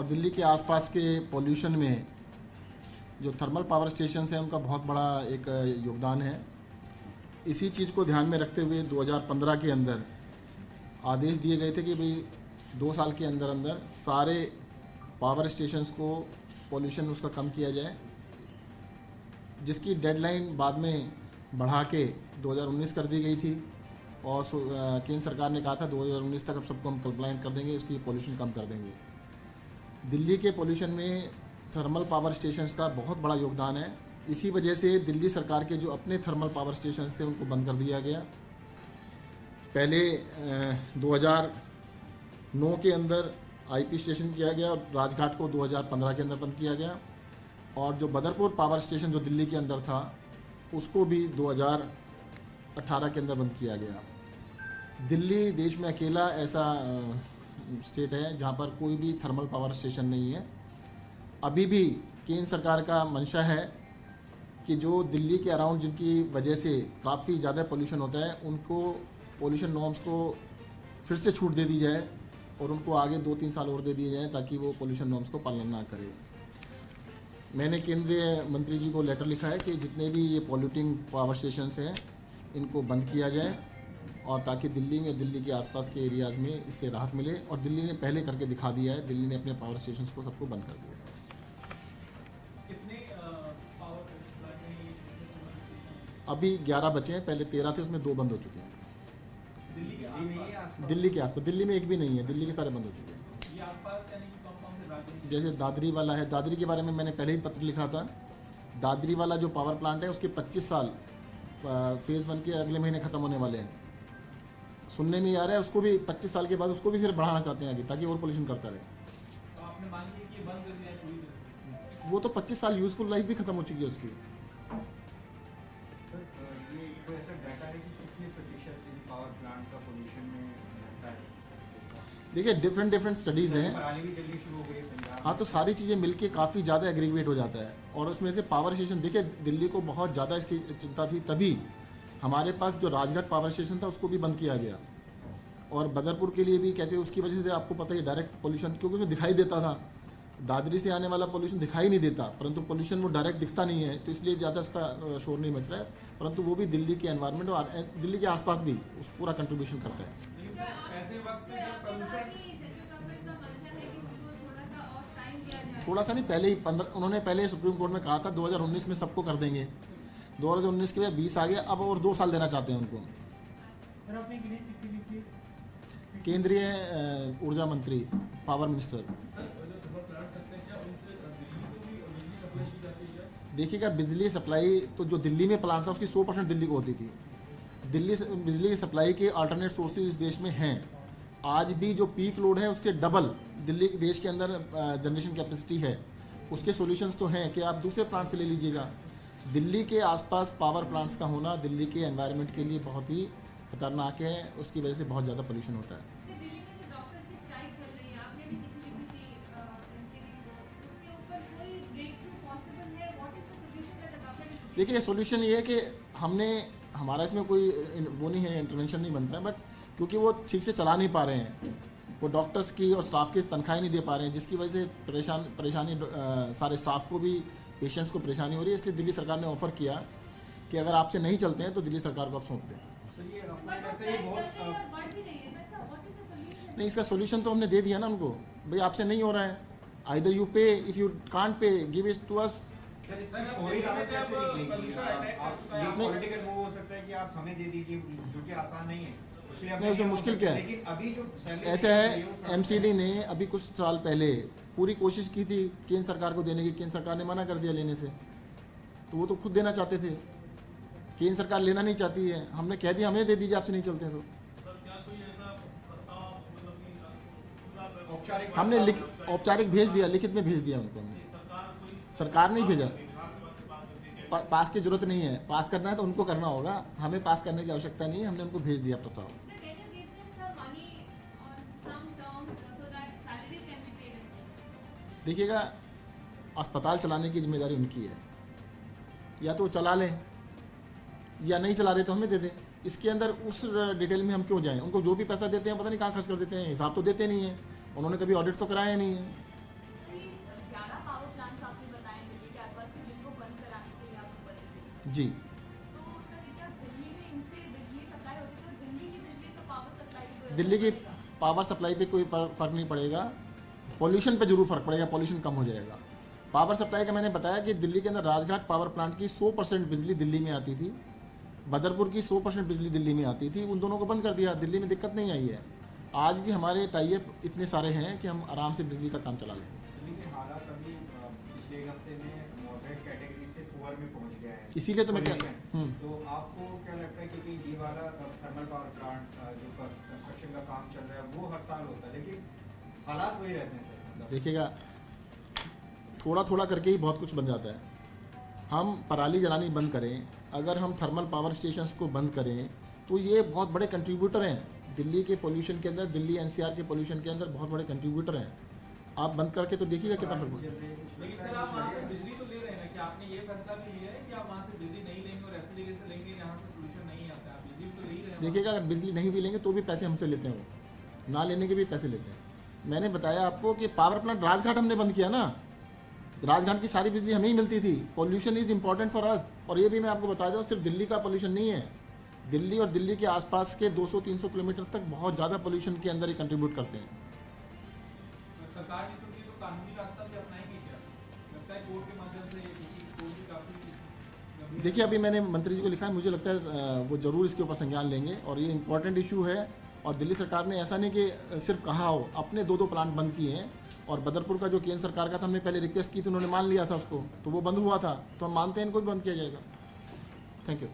और दिल्ली के आसपास के पोल्यूशन में जो थर्मल पावर स्टेशन हैं उनका बहुत बड़ा एक योगदान है। इसी चीज़ को ध्यान में रखते हुए 2015 के अंदर आदेश दिए गए थे कि भाई 2 साल के अंदर अंदर सारे पावर स्टेशंस को पोल्यूशन उसका कम किया जाए, जिसकी डेडलाइन बाद में बढ़ा के 2019 कर दी गई थी और केंद्र सरकार ने कहा था 2019 तक अब सबको हम कंप्लाइंट कर देंगे, इसकी पोल्यूशन कम कर देंगे। दिल्ली के पोल्यूशन में थर्मल पावर स्टेशंस का बहुत बड़ा योगदान है। इसी वजह से दिल्ली सरकार के जो अपने थर्मल पावर स्टेशंस थे उनको बंद कर दिया गया। पहले 2009 के अंदर आईपी स्टेशन किया गया और राजघाट को 2015 के अंदर बंद किया गया, और जो बदरपुर पावर स्टेशन जो दिल्ली के अंदर था उसको भी 2018 के अंदर बंद किया गया। दिल्ली देश में अकेला ऐसा स्टेट है जहाँ पर कोई भी थर्मल पावर स्टेशन नहीं है। अभी भी केंद्र सरकार का मंशा है कि जो दिल्ली के अराउंड जिनकी वजह से काफ़ी ज़्यादा पोल्यूशन होता है उनको पोल्यूशन नॉर्म्स को फिर से छूट दे दी जाए और उनको आगे 2-3 साल और दे दिए जाएँ ताकि वो पोल्यूशन नॉर्म्स को पालन ना करे। मैंने केंद्रीय मंत्री जी को लेटर लिखा है कि जितने भी ये पॉल्यूटिंग पावर स्टेशंस हैं इनको बंद किया जाए और ताकि दिल्ली में दिल्ली के आसपास के एरियाज़ में इससे राहत मिले। और दिल्ली ने पहले करके दिखा दिया है, दिल्ली ने अपने पावर स्टेशंस को सबको बंद कर दिया है। अभी 11 बचे हैं, पहले 13 थे, उसमें 2 बंद हो चुके हैं। दिल्ली के आसपास, दिल्ली में एक भी नहीं है, दिल्ली के सारे बंद हो चुके हैं। जैसे दादरी वाला है, दादरी के बारे में मैंने पहले ही पत्र लिखा था। दादरी वाला जो पावर प्लांट है उसके 25 साल फेज़ 1 के अगले महीने ख़त्म होने वाले हैं। सुनने में आ रहा है उसको भी 25 साल के बाद उसको भी फिर बढ़ाना चाहते हैं आगे ताकि और पोल्यूशन करता रहे। तो आपने मान लिया कि ये बंद कर दिया है पूरी तरह? वो तो 25 साल यूज़फुल लाइफ भी ख़त्म हो चुकी है उसकी। ये कोई ऐसा डाटा है कि कितने प्रतिशत इन पावर प्लांट का पोल्यूशन में रहता है? देखिए डिफरेंट स्टडीज़ हैं। पराली भी जल्दी शुरू हो गई है पंजाब। हाँ, तो सारी चीज़ें मिलके काफ़ी ज़्यादा एग्रीगेट हो जाता है और उसमें से पावर स्टेशन, देखिए दिल्ली को बहुत ज़्यादा इसकी चिंता थी, तभी हमारे पास जो राजघाट पावर स्टेशन था उसको भी बंद किया गया। और बदरपुर के लिए भी कहते हैं उसकी वजह से आपको पता है डायरेक्ट पोल्यूशन, क्योंकि उसमें दिखाई देता था, दादरी से आने वाला पोल्यूशन दिखाई नहीं देता, परंतु पोल्यूशन वो डायरेक्ट दिखता नहीं है, तो इसलिए ज़्यादा इसका शोर नहीं मच रहा है। परंतु वो भी दिल्ली के एनवायरनमेंट और दिल्ली के आसपास भी उस पूरा कंट्रीब्यूशन करता है। ऐसे वक्त में जब प्रदूषण थोड़ा सा नहीं, पहले ही उन्होंने पहले सुप्रीम कोर्ट में कहा था 2019 में सबको कर देंगे, 2019 के बाद 20 आ गया, अब और 2 साल देना चाहते हैं उनको। केंद्रीय ऊर्जा मंत्री, पावर मिनिस्टर। देखिएगा बिजली सप्लाई तो जो दिल्ली में प्लांट था उसकी 100% दिल्ली को होती थी। दिल्ली से बिजली की सप्लाई के अल्टरनेट सोर्सेज इस देश में हैं। आज भी जो पीक लोड है उससे डबल दिल्ली देश के अंदर जनरेशन कैपेसिटी है। उसके सॉल्यूशंस तो हैं कि आप दूसरे प्लांट से ले लीजिएगा। दिल्ली के आसपास पावर प्लांट्स का होना दिल्ली के एनवायरनमेंट के लिए बहुत ही खतरनाक है, उसकी वजह से बहुत ज़्यादा पोल्यूशन होता है। देखिए सॉल्यूशन ये है कि हमारा इसमें कोई वो नहीं है, इंटरवेंशन नहीं बनता है, बट क्योंकि वो ठीक से चला नहीं पा रहे हैं, वो डॉक्टर्स की और स्टाफ की तनख्वाहें नहीं दे पा रहे हैं, जिसकी वजह से परेशानी सारे स्टाफ को भी, पेशेंट्स को परेशानी हो रही है। इसलिए दिल्ली सरकार ने ऑफर किया कि अगर आपसे नहीं चलते हैं तो दिल्ली सरकार को आप सौंप दें। नहीं, इसका सोल्यूशन तो हमने दे दिया ना उनको, भाई आपसे नहीं हो रहा है, either you pay, if you can't pay give it to us. Sir इसमें फौरी राहत कैसे निकलेगी? ये पॉलिटिकल मूव हो सकता है कि आप हमें दे दीजिए, जो कि आसान नहीं है। नहीं, उसमें मुश्किल क्या है? लेकिन अभी जो ऐसा है, एमसीडी ने अभी कुछ साल पहले पूरी कोशिश की थी केंद्र सरकार को देने की, केंद्र सरकार ने मना कर दिया लेने से, तो वो तो खुद देना चाहते थे, केंद्र सरकार लेना नहीं चाहती है। हमने कह दिया हमें दे दीजिए, आपसे नहीं चलते तो हमने औपचारिक भेज दिया, लिखित में भेज दिया उनको। हमने सरकार नहीं भेजा, पास की जरूरत नहीं है, पास करना है तो उनको करना होगा, हमें पास करने की आवश्यकता नहीं है, हमने उनको भेज दिया प्रस्ताव। देखिएगा अस्पताल चलाने की जिम्मेदारी उनकी है, या तो वो चला लें या नहीं चला रहे तो हमें दे दें। इसके अंदर उस डिटेल में हम क्यों जाएं? उनको जो भी पैसा देते हैं पता नहीं कहाँ खर्च कर देते हैं, हिसाब तो देते नहीं है, उन्होंने कभी ऑडिट तो कराया नहीं है। जी। तो सर क्या दिल्ली में इनसे बिजली सप्लाई होती है, तो दिल्ली की बिजली तो पावर सप्लाई को दिल्ली की पावर सप्लाई पे कोई फ़र्क नहीं पड़ेगा, पॉल्यूशन पे जरूर फ़र्क पड़ेगा, पॉल्यूशन कम हो जाएगा। पावर सप्लाई का मैंने बताया कि दिल्ली के अंदर राजघाट पावर प्लांट की 100% बिजली दिल्ली में आती थी, बदरपुर की 100% बिजली दिल्ली में आती थी, उन दोनों को बंद कर दिया, दिल्ली में दिक्कत नहीं आई है। आज भी हमारे टाइप इतने सारे हैं कि हम आराम से बिजली का काम चला लेंगे। दिल्ली के हालात अभी पिछले एक हफ्ते में मॉडरेट कैटेगरी से पुअर में पहुंच गया है, इसीलिए तो मैं तो आपको क्या लगता है, क्योंकि ये वाला थर्मल पावर प्लांट जो कंस्ट्रक्शन का काम चल रहा है वो हर साल होता है, लेकिन हालात वही रहते हैं सर? देखिएगा, थोड़ा थोड़ा करके ही बहुत कुछ बन जाता है। हम पराली जलानी बंद करें, अगर हम थर्मल पावर स्टेशंस को बंद करें, तो ये बहुत बड़े कंट्रीब्यूटर हैं दिल्ली के पोल्यूशन के अंदर, दिल्ली एनसीआर के पोल्यूशन के अंदर बहुत बड़े कंट्रीब्यूटर हैं। आप बंद करके तो देखिएगा कितना फर्क पड़ता है। लेकिन सर आप वहाँ से बिजली तो ले रहे हैं ना, कि आपने ये फैसला भी लिया है कि आप वहाँ से बिजली नहीं लेंगे और ऐसे जगह से लेंगे जहाँ से पोल्यूशन नहीं आता है, आप बिजली तो ले ही रहे हैं। देखिएगा, अगर बिजली नहीं भी लेंगे तो भी पैसे हमसे लेते हैं, वो ना लेने के भी पैसे लेते हैं। मैंने बताया आपको कि पावर प्लांट राजघाट हमने बंद किया ना, राजघाट की सारी बिजली हमें ही मिलती थी। Pollution is important for us. और ये भी मैं आपको बता दूँ, सिर्फ दिल्ली का पॉल्यूशन नहीं है, दिल्ली और दिल्ली के आसपास के 200-300 किलोमीटर तक बहुत ज़्यादा पॉल्यूशन के अंदर ही कंट्रीब्यूट करते हैं। तो सरकार नहीं सुनती तो कानूनी रास्ता भी अपनाएगी क्या? लगता है कोर्ट के माध्यम से ये किसी कोर्ट भी काफी। देखिए, अभी मैंने मंत्री जी को लिखा है, मुझे लगता है वो ज़रूर इसके ऊपर संज्ञान लेंगे और ये इंपॉर्टेंट इशू है। और दिल्ली सरकार ने ऐसा नहीं कि सिर्फ कहा हो, अपने 2 प्लांट बंद किए हैं। और बदरपुर का जो केंद्र सरकार का था, हमने पहले रिक्वेस्ट की थी, उन्होंने मान लिया था उसको, तो वो बंद हुआ था, तो हम मानते हैं इनको भी बंद किया जाएगा। Thank you.